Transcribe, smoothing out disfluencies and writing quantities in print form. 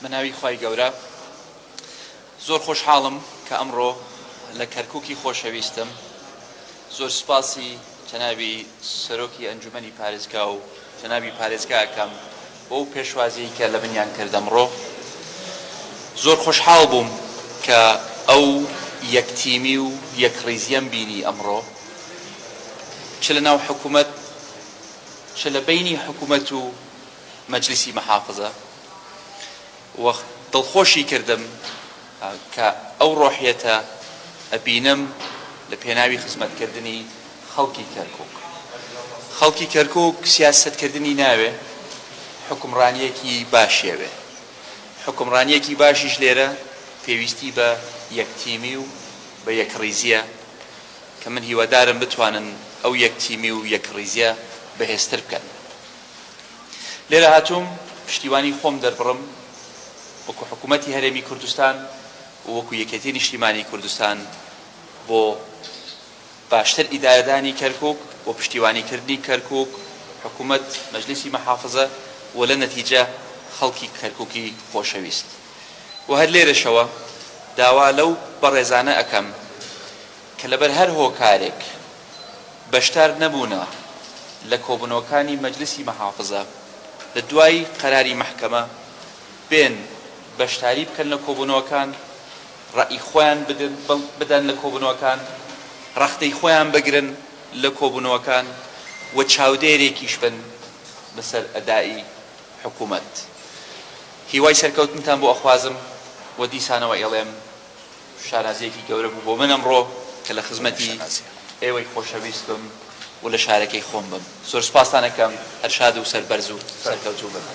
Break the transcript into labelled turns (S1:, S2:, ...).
S1: بەناوی خوای گەورە زۆر خۆشحاڵم کە ئەمڕۆ لە کەرکووکی خۆشەویستم زۆر سپاسی جەنابی سەرۆکی ئەنجومەنی پارێزگا و جەنابی پارێزگاکەم بۆ ئەو پێشوازیی کە لە منیان کرد ئەمڕۆ. زۆر خۆشحاڵ بووم کە ئەو یەکتیمی و یەکڕیزیەم بینی ئەمڕۆ، چ لە ناو حکوومەت چ لە بینی حکوومەت و مەجلیسی مەحافظە. وەخت دڵخۆشی کردم کە ئەو ڕۆحیەتە ئەبینم لە پێناوی خزمەتکردنی خەڵکی کەرکووک. خەڵکی کەرکووک سیاسەتکردنی ناوێ، حکومڕانیەکی باشیەوێ. حکومڕانیەکی باشیش لێرە پێویستی بە یەکتیمی و بە یەکڕیزیە کە من هیوادارم بتوانن ئەو یەکتیمی و یەکڕیزیە بەهێزتر بکەن. لێرە هاتووم پشتیوانی خۆم دەربڕم وەکو حکوومەتی هەرێمی کوردستان و وەکو یەکێتی نیشتیمانی کوردستان بۆ باشتر ئیدارەدانی کەرکووک، بۆ پشتیوانیکردنی کەرکووک، حکوومەت، مەجلیسی مەحافظە و لە نەتیجە خەڵکی کەرکووکی خۆشەویست. و هەر لێرەشەوە داوا لەو بەڕێزانە ئەکەم کە لەبەر هەر هۆکارێک بەشدار نەبوونە لە کۆبوونەوەکانی مەجلیسی مەحافظە لە دوای قەراری مەحکەمە بێن بەشداری بکەن لە کۆبوونەوەکان، ڕەئی خۆیان بدەن لە کۆبوونەوەکان، ڕەختەی خۆیان بگرن لە کۆبوونەوەکان و چاودێرێکیش بن بەسەر ئەدایی حکوومەت. هیوای سەرکەوتنتان بۆ ئەخوازم و دیسانەوە ئێڵێم شارازیەکی گەورە بوو بۆ من ئەمڕۆ کە لە خزمەتی ئێوەی خۆشەویست بم و لە شارەکەی خۆم بم. زۆر سوپاسان ئەکەم، هەر شاد و سەربەرز و سەرکەوتوو بن.